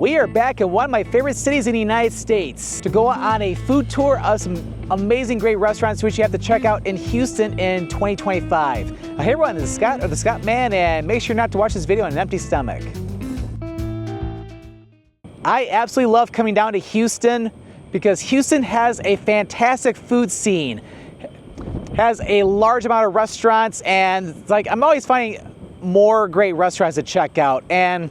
We are back in one of my favorite cities in the United States to go on a food tour of some amazing great restaurants which you have to check out in Houston in 2025. Hey everyone, this is Scott, or the Scott Man, and make sure not to watch this video on an empty stomach. I absolutely love coming down to Houston because Houston has a fantastic food scene, has a large amount of restaurants, and I'm always finding more great restaurants to check out. And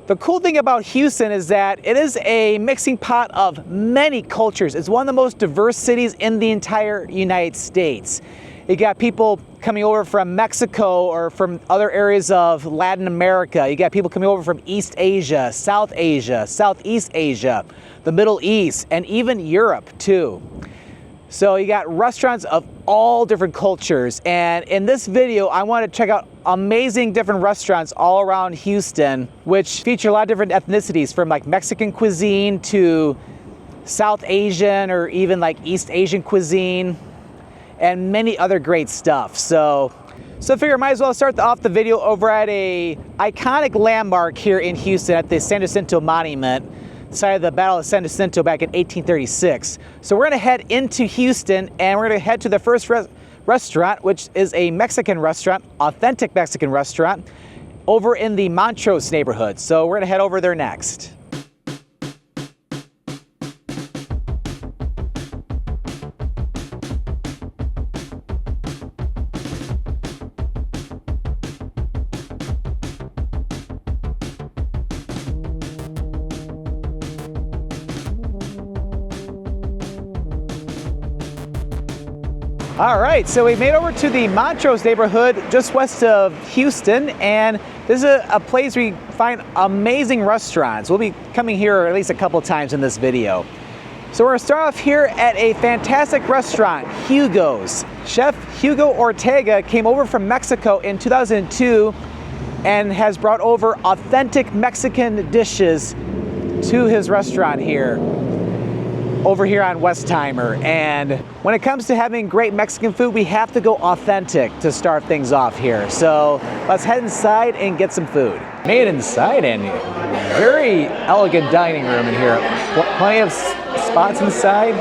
the cool thing about Houston is that it is a mixing pot of many cultures. It's one of the most diverse cities in the entire United States. You got people coming over from Mexico or from other areas of Latin America. You got people coming over from East Asia, Southeast Asia, the Middle East, and even Europe too. So you got restaurants of all different cultures, and in this video I want to check out amazing different restaurants all around Houston which feature a lot of different ethnicities, from like Mexican cuisine to South Asian or even like East Asian cuisine and many other great stuff. So I figure I might as well start off the video over at a iconic landmark here in Houston at the San Jacinto Monument, site of the Battle of San Jacinto back in 1836. So we're gonna head into Houston and we're gonna head to the first restaurant, which is a Mexican restaurant, authentic Mexican restaurant, over in the Montrose neighborhood. So we're gonna head over there next. All right, so we made over to the Montrose neighborhood just west of Houston, and this is a place where you find amazing restaurants. We'll be coming here at least a couple times in this video. So we're gonna start off here at a fantastic restaurant, Hugo's. Chef Hugo Ortega came over from Mexico in 2002 and has brought over authentic Mexican dishes to his restaurant here, over here on Westheimer. And when it comes to having great Mexican food, we have to go authentic to start things off here. So let's head inside and get some food. Made inside, and very elegant dining room in here. Plenty of spots inside,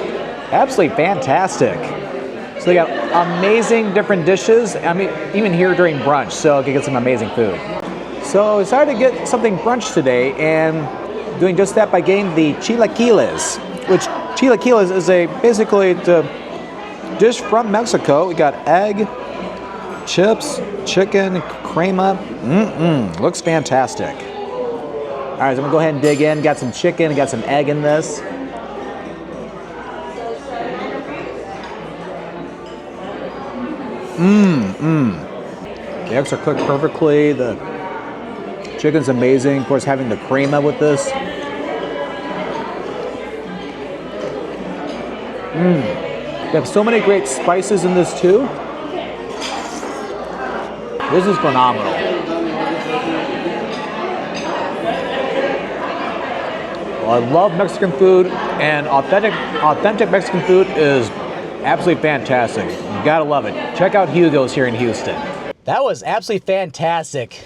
absolutely fantastic. So they got amazing different dishes. I mean, even here during brunch, so you can get some amazing food. So I decided to get something brunch today, and doing just that by getting the chilaquiles, which chilaquiles is basically a dish from Mexico. We got egg, chips, chicken, crema. Looks fantastic. All right, so I'm gonna go ahead and dig in. Got some chicken, got some egg in this. The eggs are cooked perfectly. The chicken's amazing. Of course, having the crema with this. You have so many great spices in this too. This is phenomenal. Well, I love Mexican food, and authentic Mexican food is absolutely fantastic. You gotta love it. Check out Hugo's here in Houston. That was absolutely fantastic.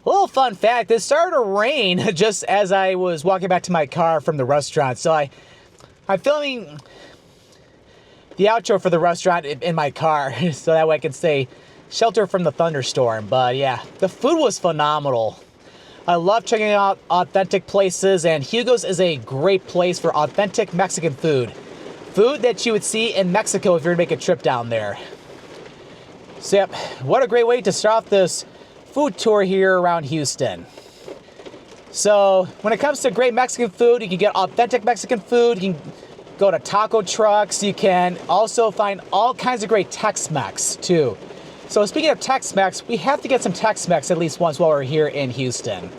A little fun fact, it started to rain just as I was walking back to my car from the restaurant. So I'm filming the outro for the restaurant in my car, so that way I can stay shelter from the thunderstorm. But yeah, the food was phenomenal. I love checking out authentic places, and Hugo's is a great place for authentic Mexican food. Food that you would see in Mexico if you were to make a trip down there. So yep, what a great way to start off this food tour here around Houston. So when it comes to great Mexican food, you can get authentic Mexican food. You can go to taco trucks. You can also find all kinds of great Tex-Mex too. So speaking of Tex-Mex, we have to get some Tex-Mex at least once while we're here in Houston.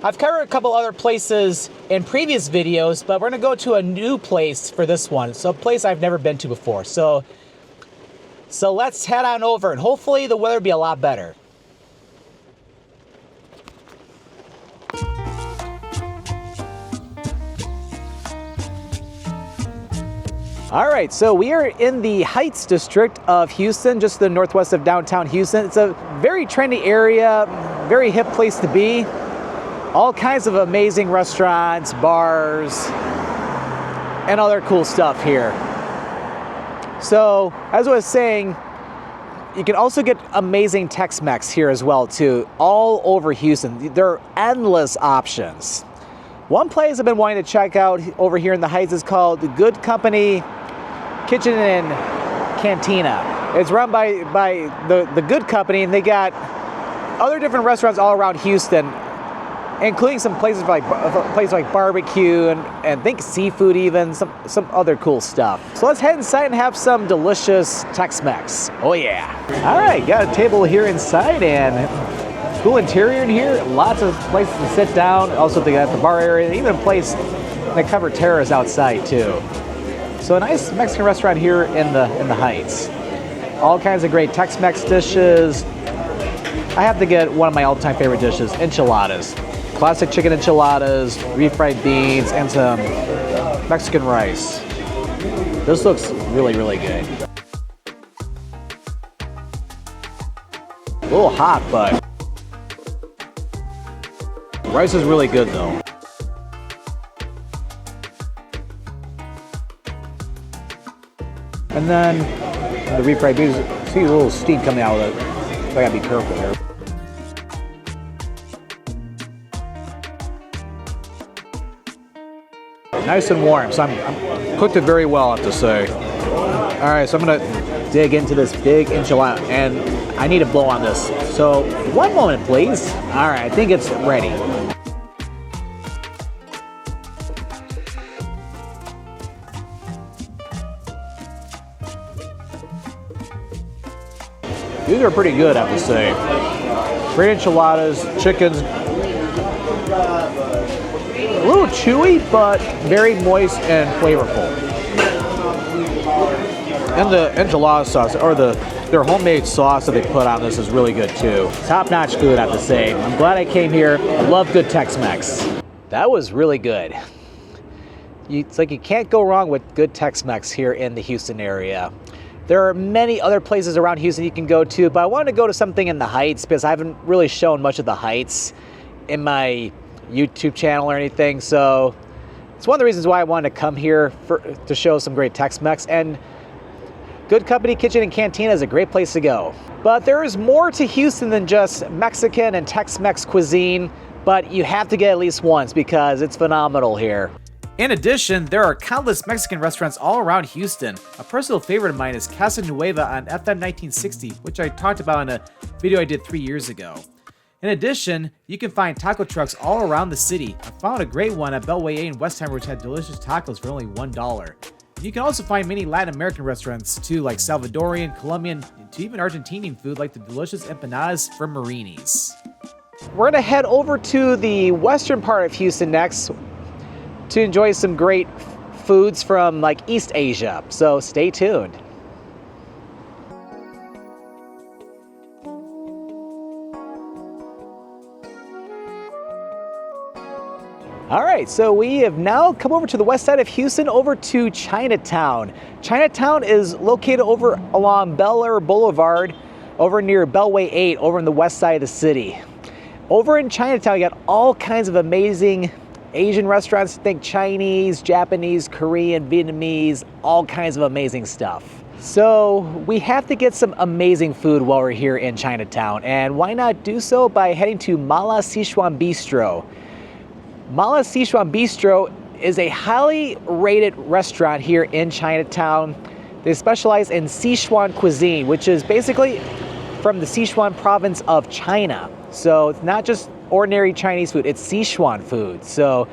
I've covered a couple other places in previous videos, but we're gonna go to a new place for this one. So a place I've never been to before. So let's head on over, and hopefully the weather will be a lot better. All right, so we are in the Heights district of Houston, just to the northwest of downtown Houston. It's a very trendy area, very hip place to be. All kinds of amazing restaurants, bars, and other cool stuff here. So, as I was saying, you can also get amazing Tex-Mex here as well too, all over Houston. There are endless options. One place I've been wanting to check out over here in the Heights is called the Goode Company Kitchen and Cantina. It's run by the Goode Company, and they got other different restaurants all around Houston, including some places like barbecue and think seafood, even some other cool stuff. So let's head inside and have some delicious Tex-Mex. Oh yeah! All right, got a table here inside and cool interior in here. Lots of places to sit down. Also, they got the bar area, even a place that covered terrace outside too. So a nice Mexican restaurant here in the Heights. All kinds of great Tex-Mex dishes. I have to get one of my all-time favorite dishes, enchiladas. Classic chicken enchiladas, refried beans, and some Mexican rice. This looks really, really good. A little hot, but the rice is really good though. And then the refried beans, see a little steam coming out of it. So I gotta be careful here. Nice and warm, so I'm cooked it very well, I have to say. All right, so I'm gonna dig into this big enchilada, and I need to blow on this. So one moment, please. All right, I think it's ready. These are pretty good, I have to say. Great enchiladas, chickens. A little chewy, but very moist and flavorful. And the enchilada sauce, or their homemade sauce that they put on this is really good too. Top-notch food, I have to say. I'm glad I came here. I love good Tex-Mex. That was really good. It's like you can't go wrong with good Tex-Mex here in the Houston area. There are many other places around Houston you can go to, but I wanted to go to something in the Heights because I haven't really shown much of the Heights in my YouTube channel or anything. So it's one of the reasons why I wanted to come here to show some great Tex-Mex. And Goode Company Kitchen and Cantina is a great place to go. But there is more to Houston than just Mexican and Tex-Mex cuisine, but you have to get at least once because it's phenomenal here. In addition, there are countless Mexican restaurants all around Houston. A personal favorite of mine is Casa Nueva on FM 1960, which I talked about in a video I did 3 years ago. In addition, you can find taco trucks all around the city. I found a great one at Beltway 8 in Westheimer, which had delicious tacos for only $1. You can also find many Latin American restaurants too, like Salvadorian, Colombian, to even Argentinian food like the delicious empanadas from Marini's. We're gonna head over to the western part of Houston next to enjoy some great foods from like East Asia, so stay tuned. All right, so we have now come over to the west side of Houston, over to Chinatown. Chinatown is located over along Bel Air Boulevard, over near Beltway 8, over in the west side of the city. Over in Chinatown, you got all kinds of amazing Asian restaurants. Think Chinese, Japanese, Korean, Vietnamese, all kinds of amazing stuff. So we have to get some amazing food while we're here in Chinatown, and why not do so by heading to Mala Sichuan Bistro. Mala Sichuan Bistro is a highly rated restaurant here in Chinatown. They specialize in Sichuan cuisine, which is basically from the Sichuan province of China. So it's not just ordinary Chinese food, it's Sichuan food. So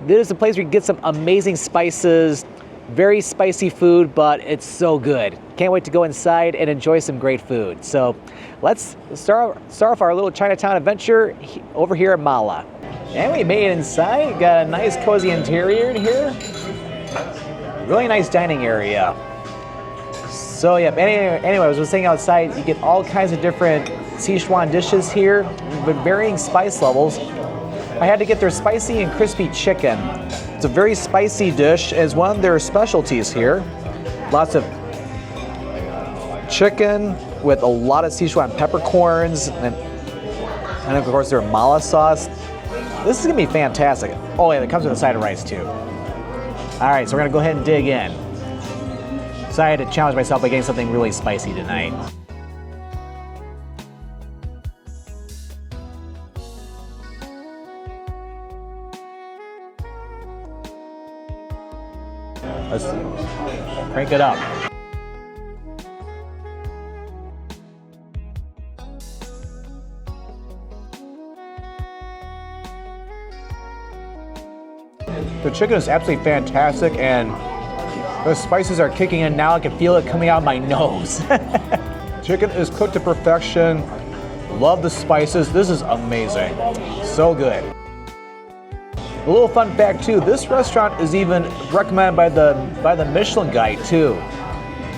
this is a place where you can get some amazing spices, very spicy food, but it's so good. Can't wait to go inside and enjoy some great food. So let's start off our little Chinatown adventure over here at Mala. And we made it inside. Got a nice cozy interior in here. Really nice dining area. So yeah, anyway, as I was saying outside, you get all kinds of different Sichuan dishes here with varying spice levels. I had to get their spicy and crispy chicken. It's a very spicy dish, as one of their specialties here. Lots of chicken with a lot of Sichuan peppercorns and of course their mala sauce. This is gonna be fantastic. Oh yeah, it comes with a side of rice too. All right, so we're gonna go ahead and dig in. So I had to challenge myself by getting something really spicy tonight. Let's crank it up. The chicken is absolutely fantastic, and the spices are kicking in now. I can feel it coming out of my nose. Chicken is cooked to perfection. Love the spices. This is amazing. So good. A little fun fact too, this restaurant is even recommended by the Michelin Guide too.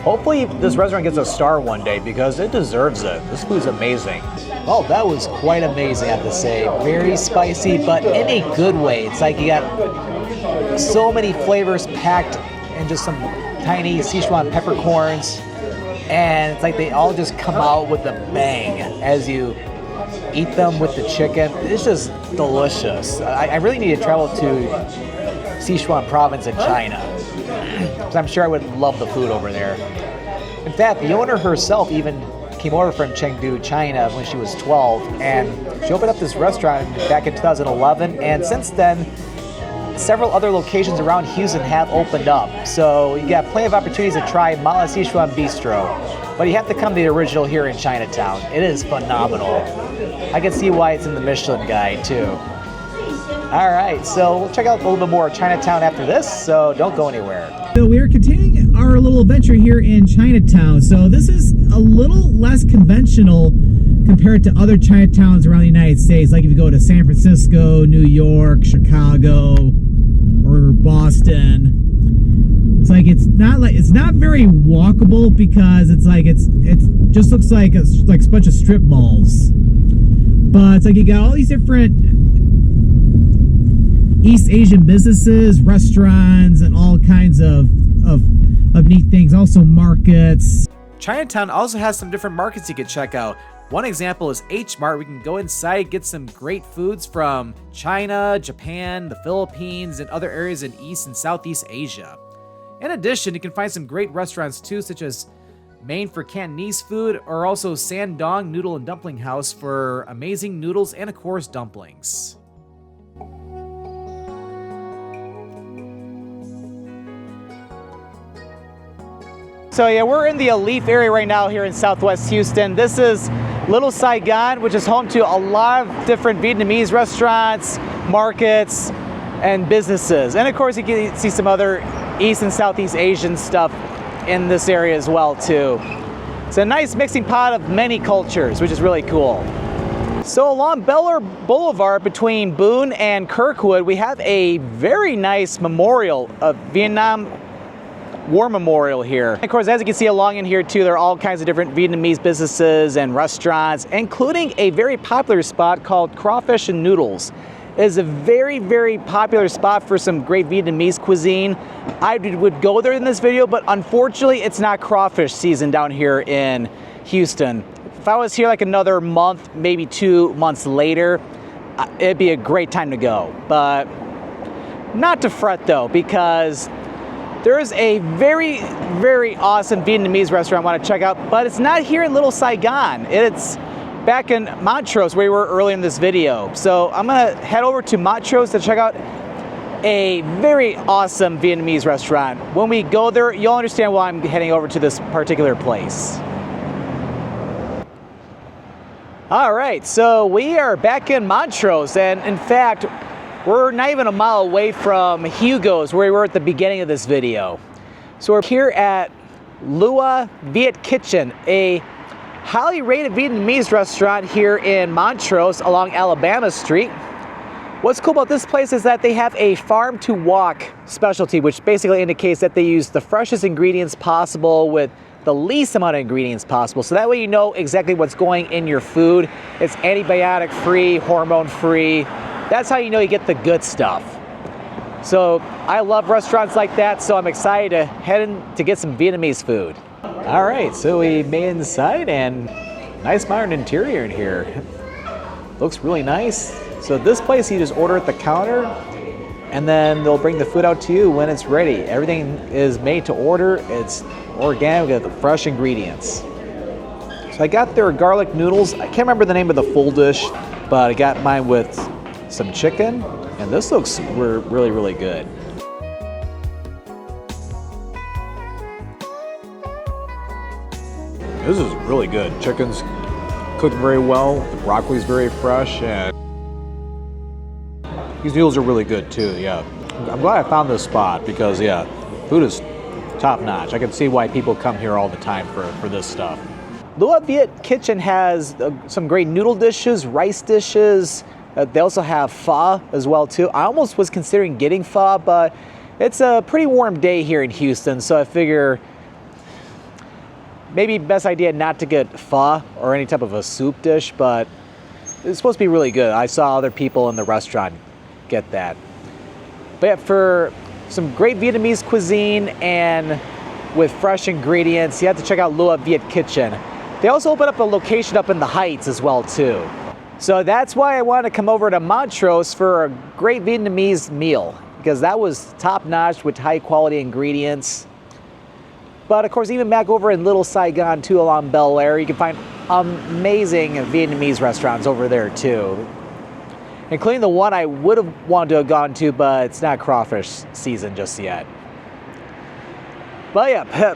Hopefully this restaurant gets a star one day because it deserves it. This food's amazing. Oh, that was quite amazing, I have to say. Very spicy, but in a good way. It's like you got so many flavors packed in just some tiny Sichuan peppercorns. And it's like they all just come out with a bang as you eat them with the chicken. It's just delicious. I really need to travel to Sichuan province in China, because I'm sure I would love the food over there. In fact, the owner herself even came over from Chengdu, China when she was 12, and she opened up this restaurant back in 2011, and since then, several other locations around Houston have opened up. So you got plenty of opportunities to try Mala Sichuan Bistro, but you have to come to the original here in Chinatown. It is phenomenal. I can see why it's in the Michelin Guide too. All right, so we'll check out a little bit more of Chinatown after this, so don't go anywhere. So we're continuing our little adventure here in Chinatown. So this is a little less conventional compared to other Chinatowns around the United States. Like if you go to San Francisco, New York, Chicago, or Boston. It's like it's not very walkable because it's just looks like a bunch of strip malls. But it's like you got all these different East Asian businesses, restaurants, and all kinds of neat things. Also markets. Chinatown also has some different markets you can check out. One example is H Mart. We can go inside, get some great foods from China, Japan, the Philippines, and other areas in East and Southeast Asia. In addition, you can find some great restaurants too, such as Maine for Cantonese food, or also Sandong Noodle and Dumpling House for amazing noodles and of course dumplings. So yeah, we're in the Elite area right now here in Southwest Houston. This is Little Saigon, which is home to a lot of different Vietnamese restaurants, markets, and businesses. And of course, you can see some other East and Southeast Asian stuff in this area as well too. It's a nice mixing pot of many cultures, which is really cool. So along Bel Air Boulevard between Boone and Kirkwood, we have a very nice memorial, a Vietnam War Memorial here. Of course, as you can see along in here too, there are all kinds of different Vietnamese businesses and restaurants, including a very popular spot called Crawfish and Noodles. It is a very, very popular spot for some great Vietnamese cuisine. I would go there in this video, but unfortunately, it's not crawfish season down here in Houston. If I was here like another month, maybe 2 months later, it'd be a great time to go. But not to fret though, because there is a very, very awesome Vietnamese restaurant I want to check out, but it's not here in Little Saigon. It's back in Montrose, where we were earlier in this video. So I'm gonna head over to Montrose to check out a very awesome Vietnamese restaurant. When we go there, you'll understand why I'm heading over to this particular place. All right, so we are back in Montrose, and in fact, we're not even a mile away from Hugo's, where we were at the beginning of this video. So we're here at Lua Viet Kitchen, a highly rated Vietnamese restaurant here in Montrose along Alabama Street. What's cool about this place is that they have a farm to walk specialty, which basically indicates that they use the freshest ingredients possible with the least amount of ingredients possible. So that way you know exactly what's going in your food. It's antibiotic free, hormone free. That's how you know you get the good stuff. So I love restaurants like that, so I'm excited to head in to get some Vietnamese food. All right, so we made inside, and nice modern interior in here. Looks really nice. So this place, you just order at the counter, and then they'll bring the food out to you when it's ready. Everything is made to order. It's organic, we got the fresh ingredients. So I got their garlic noodles. I can't remember the name of the full dish, but I got mine with some chicken, and this looks really, really good. This is really good. Chicken's cooked very well. The broccoli's very fresh, and these noodles are really good too. Yeah, I'm glad I found this spot because yeah, food is top notch. I can see why people come here all the time for this stuff. Lua Viet Kitchen has some great noodle dishes, rice dishes. They also have pho as well too. I almost was considering getting pho, but it's a pretty warm day here in Houston, so I figure maybe best idea not to get pho or any type of a soup dish, but it's supposed to be really good. I saw other people in the restaurant get that. But yeah, for some great Vietnamese cuisine and with fresh ingredients, you have to check out Lua Viet Kitchen. They also open up a location up in the Heights as well too. So that's why I wanted to come over to Montrose for a great Vietnamese meal, because that was top notch with high quality ingredients. But of course, even back over in Little Saigon too, along Bel Air, you can find amazing Vietnamese restaurants over there too, including the one I would have wanted to have gone to, but it's not crawfish season just yet. But yeah,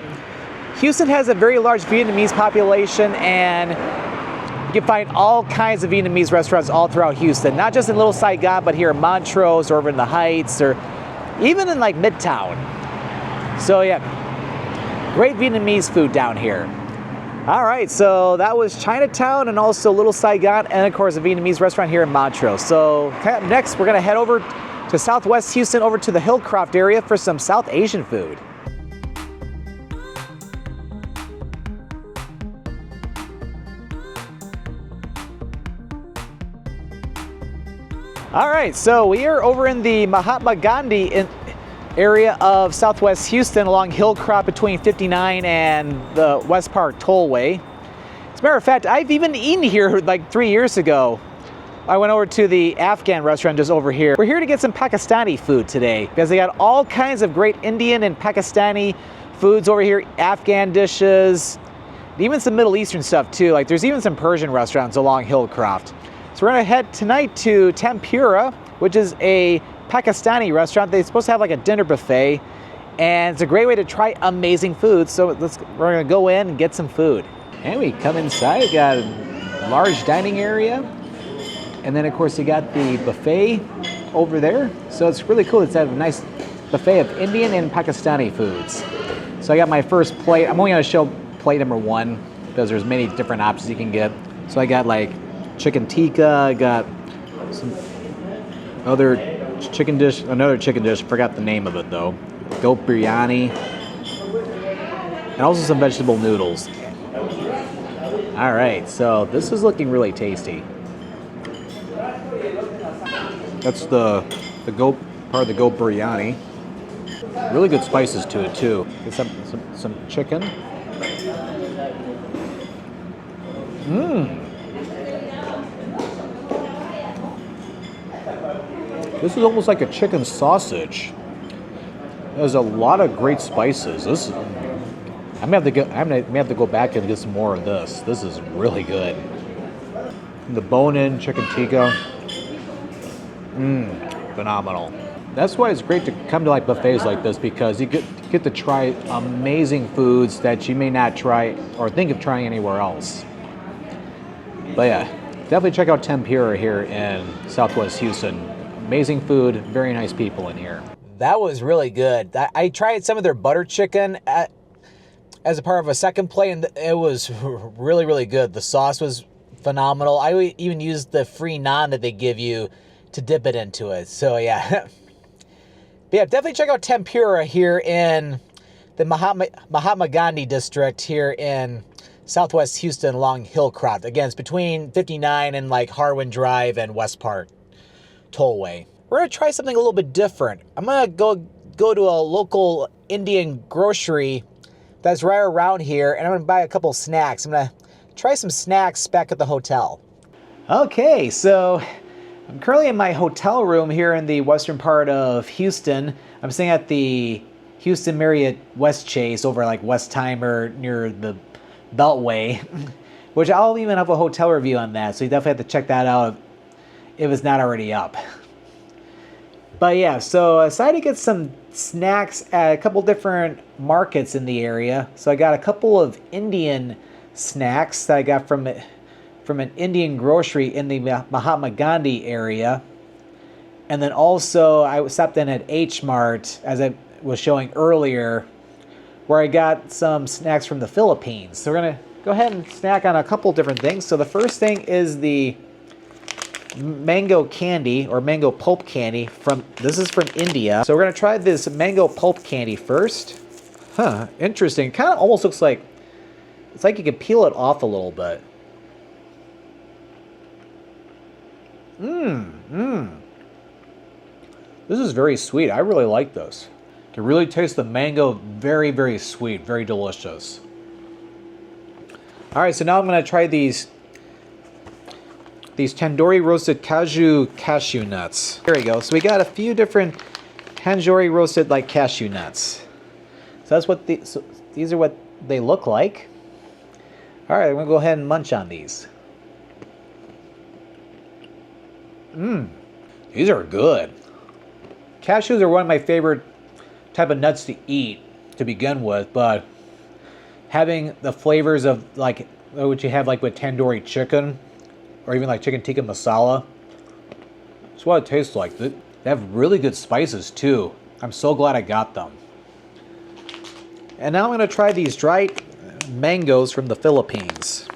Houston has a very large Vietnamese population, and you can find all kinds of Vietnamese restaurants all throughout Houston, not just in Little Saigon, but here in Montrose or over in the Heights or even in like Midtown. So yeah, great Vietnamese food down here. All right, so that was Chinatown and also Little Saigon, and of course a Vietnamese restaurant here in Montrose. So next we're gonna head over to Southwest Houston, over to the Hillcroft area for some South Asian food. All right, so we are over in the Mahatma Gandhi area of Southwest Houston along Hillcroft between 59 and the West Park Tollway. As a matter of fact, I've even eaten here like 3 years ago. I went over to the Afghan restaurant just over here. We're here to get some Pakistani food today because they got all kinds of great Indian and Pakistani foods over here, Afghan dishes, even some Middle Eastern stuff too. Like there's even some Persian restaurants along Hillcroft. So we're gonna head tonight to Tempura, which is a Pakistani restaurant. They're supposed to have like a dinner buffet, and it's a great way to try amazing food. So we're gonna go in and get some food. And we come inside, got a large dining area, and then of course you got the buffet over there. So it's really cool. It's a nice buffet of Indian and Pakistani foods. So I got my first plate. I'm only gonna show plate number 1 because there's many different options you can get. So I got like chicken tikka, I got some other chicken dish, another chicken dish, forgot the name of it though. Goat biryani, and also some vegetable noodles. All right, so this is looking really tasty. That's the goat part of the goat biryani. Really good spices to it too. Get some chicken. This is almost like a chicken sausage. There's a lot of great spices. I may have to go back and get some more of this. This is really good. And the bone-in chicken tikka, phenomenal. That's why it's great to come to like buffets like this, because you get to try amazing foods that you may not try or think of trying anywhere else. But yeah, definitely check out Tempura here in Southwest Houston. Amazing food, very nice people in here. That was really good. I tried some of their butter chicken as a part of a second plate, and it was really, really good. The sauce was phenomenal. I even used the free naan that they give you to dip it into it. So yeah. But yeah, definitely check out Tempura here in the Mahatma Gandhi district here in Southwest Houston along Hillcroft. Again, it's between 59 and like Harwin Drive and West Park Tollway. We're gonna try something a little bit different. I'm gonna go to a local Indian grocery that's right around here, and I'm gonna buy a couple snacks. I'm gonna try some snacks back at the hotel. Okay, so I'm currently in my hotel room here in the western part of Houston. I'm staying at the Houston Marriott West Chase over like Westheimer near the Beltway, which I'll even have a hotel review on that, so you definitely have to check that out if it's not already up. But yeah, so I decided to get some snacks at a couple different markets in the area. So I got a couple of Indian snacks that I got from an Indian grocery in the Mahatma Gandhi area. And then also I stopped in at H Mart, as I was showing earlier, where I got some snacks from the Philippines. So we're gonna go ahead and snack on a couple different things. So the first thing is the mango candy or mango pulp candy this is from India. So we're gonna try this mango pulp candy first. Huh, interesting. Kind of almost looks like, it's like you can peel it off a little bit. This is very sweet. I really like this. You can really taste the mango. Very, very sweet. Very delicious. All right, so now I'm going to try these tandoori roasted cashew nuts. There we go. So we got a few different tandoori roasted like cashew nuts. So that's what these are what they look like. All right, I'm going to go ahead and munch on these. These are good. Cashews are one of my favorite type of nuts to eat to begin with, but having the flavors of like what you have like with tandoori chicken or even like chicken tikka masala, that's what it tastes like. They have really good spices too. I'm so glad I got them. And now I'm going to try these dried mangoes from the Philippines.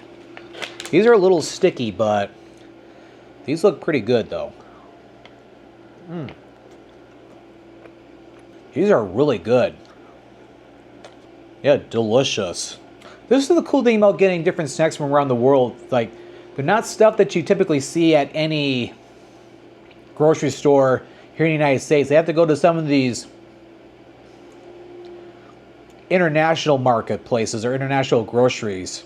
These are a little sticky, but these look pretty good though. These are really good. Yeah, delicious. This is the cool thing about getting different snacks from around the world. Like, they're not stuff that you typically see at any grocery store here in the United States. They have to go to some of these international marketplaces or international groceries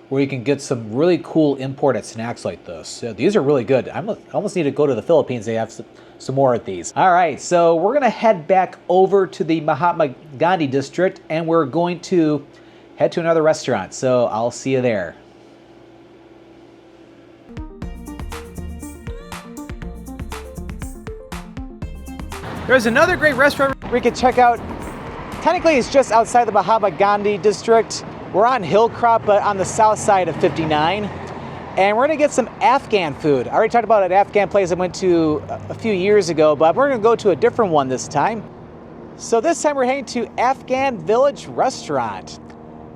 where you can get some really cool imported snacks like this. Yeah, these are really good. I almost need to go to the Philippines. They have some more of these. All right, so we're gonna head back over to the Mahatma Gandhi district and we're going to head to another restaurant. So I'll see you there. There's another great restaurant we can check out. Technically, it's just outside the Mahatma Gandhi district. We're on Hillcrop, but on the south side of 59. And we're gonna get some Afghan food. I already talked about an Afghan place I went to a few years ago, but we're gonna go to a different one this time. So this time we're heading to Afghan Village Restaurant.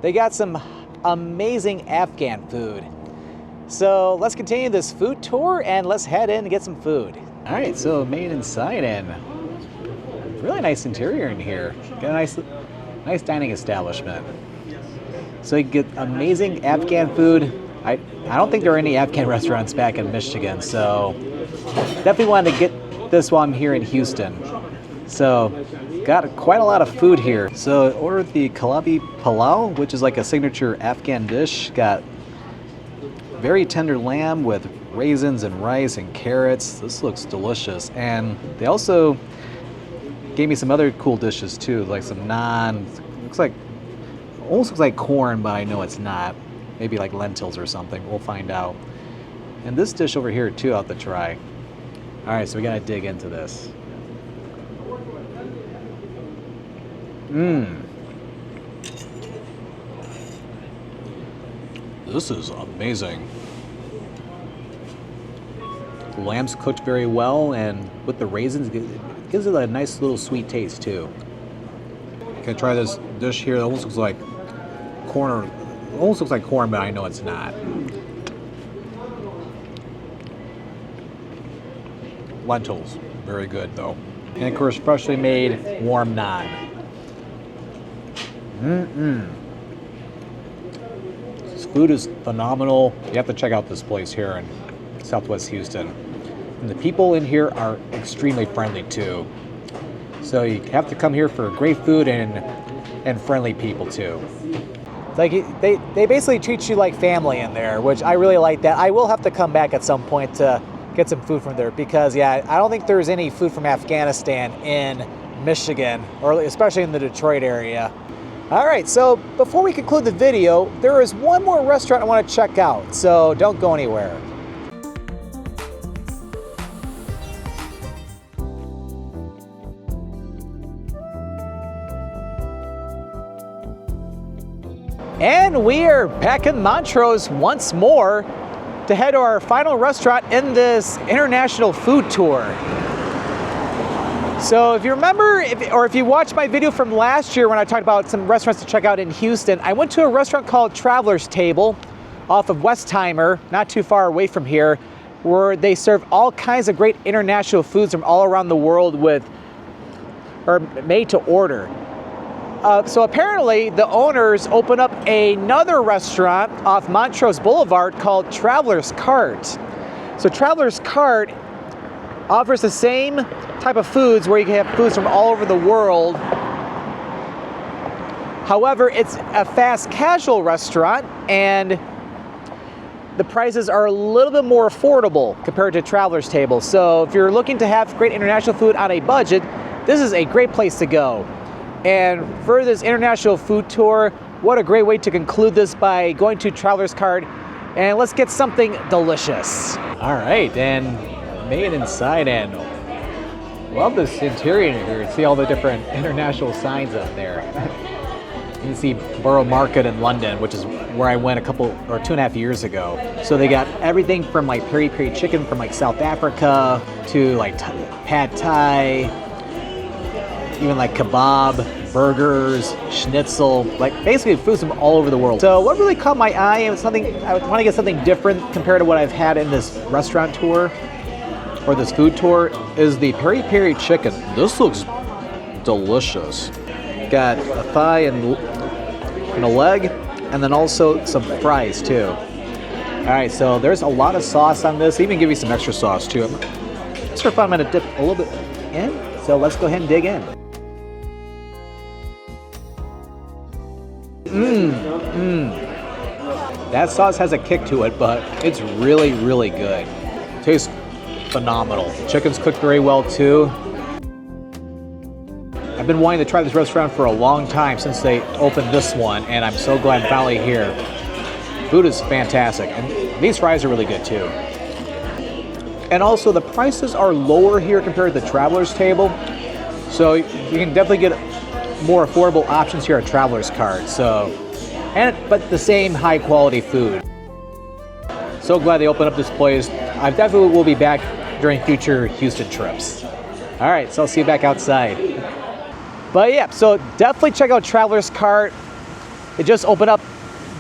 They got some amazing Afghan food. So let's continue this food tour and let's head in and get some food. All right, so made inside and really nice interior in here. Got a nice dining establishment. So you get amazing Afghan food. I don't think there are any Afghan restaurants back in Michigan, so definitely wanted to get this while I'm here in Houston. So got quite a lot of food here. So ordered the kalabi palau, which is like a signature Afghan dish. Got very tender lamb with raisins and rice and carrots. This looks delicious. And they also gave me some other cool dishes too, like some naan. Almost looks like corn, but I know it's not. Maybe like lentils or something. We'll find out. And this dish over here too, I'll have to try. All right, so we gotta dig into this. This is amazing. The lamb's cooked very well, and with the raisins, it gives it a nice little sweet taste too. Can I try this dish here? It almost looks like corn. Almost looks like corn, but I know it's not. Lentils, very good though. And of course, freshly made warm naan. This food is phenomenal. You have to check out this place here in Southwest Houston. And the people in here are extremely friendly too. So you have to come here for great food and friendly people too. Like they basically treat you like family in there, which I really like that. I will have to come back at some point to get some food from there, because yeah, I don't think there's any food from Afghanistan in Michigan, or especially in the Detroit area. All right, so before we conclude the video, there is one more restaurant I want to check out, so don't go anywhere. And we are back in Montrose once more to head to our final restaurant in this international food tour. So if you remember, or if you watched my video from last year when I talked about some restaurants to check out in Houston, I went to a restaurant called Traveler's Table off of Westheimer, not too far away from here, where they serve all kinds of great international foods from all around the world made to order. So apparently the owners opened up another restaurant off Montrose Boulevard called Traveler's Cart. So Traveler's Cart offers the same type of foods where you can have foods from all over the world. However, it's a fast casual restaurant and the prices are a little bit more affordable compared to Traveler's Table. So if you're looking to have great international food on a budget, this is a great place to go. And for this international food tour, what a great way to conclude this by going to Traveler's Cart, and let's get something delicious. All right, and made inside, and love this interior here. See all the different international signs up there. You can see Borough Market in London, which is where I went 2.5 years ago. So they got everything from like peri peri chicken from like South Africa to like pad thai, even like kebab, burgers, schnitzel, like basically foods from all over the world. So what really caught my eye, and something I want to get something different compared to what I've had in this restaurant tour or this food tour, is the peri peri chicken. This looks delicious. Got a thigh and a leg, and then also some fries too. All right, so there's a lot of sauce on this. Even give you some extra sauce too. Just for fun, I'm gonna dip a little bit in. So let's go ahead and dig in. That sauce has a kick to it, but it's really, really good. Tastes phenomenal. Chicken's cooked very well too. I've been wanting to try this restaurant for a long time since they opened this one, and I'm so glad I'm finally here. Food is fantastic, and these fries are really good too. And also the prices are lower here compared to the Traveler's Table, so you can definitely get more affordable options here at Traveler's Cart. But the same high quality food. So glad they opened up this place. I definitely will be back during future Houston trips. All right, so I'll see you back outside. But yeah, so definitely check out Traveler's Cart. It just opened up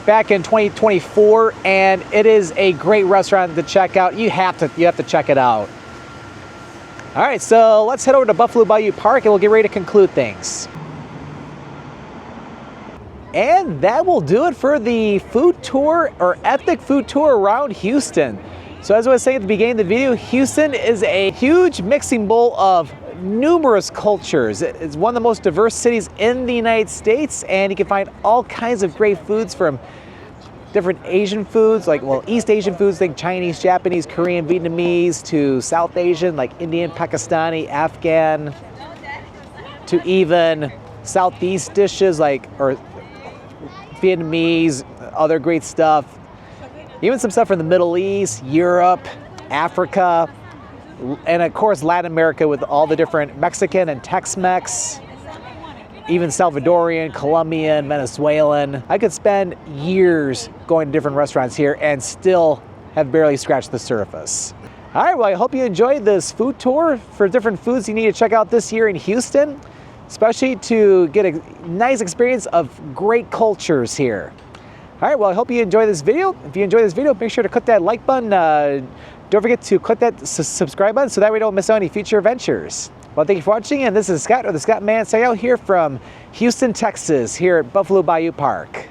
back in 2024, and it is a great restaurant to check out. You have to check it out. All right, so let's head over to Buffalo Bayou Park and we'll get ready to conclude things. And that will do it for the food tour, or ethnic food tour around Houston. So as I was saying at the beginning of the video, Houston is a huge mixing bowl of numerous cultures. It's one of the most diverse cities in the United States, and you can find all kinds of great foods, from different Asian foods, like, well, East Asian foods, like Chinese, Japanese, Korean, Vietnamese, to South Asian, like Indian, Pakistani, Afghan, to even Southeast dishes like, or Vietnamese, other great stuff. Even some stuff from the Middle East, Europe, Africa, and of course Latin America with all the different Mexican and Tex-Mex, even Salvadorian, Colombian, Venezuelan. I could spend years going to different restaurants here and still have barely scratched the surface. All right, well, I hope you enjoyed this food tour for different foods you need to check out this year in Houston, especially to get a nice experience of great cultures here. All right, well, I hope you enjoy this video. If you enjoy this video, make sure to click that like button. Don't forget to click that subscribe button so that way you don't miss out any future adventures. Well, thank you for watching, and this is Scott, or the Scott Man, signing out here from Houston, Texas, here at Buffalo Bayou Park.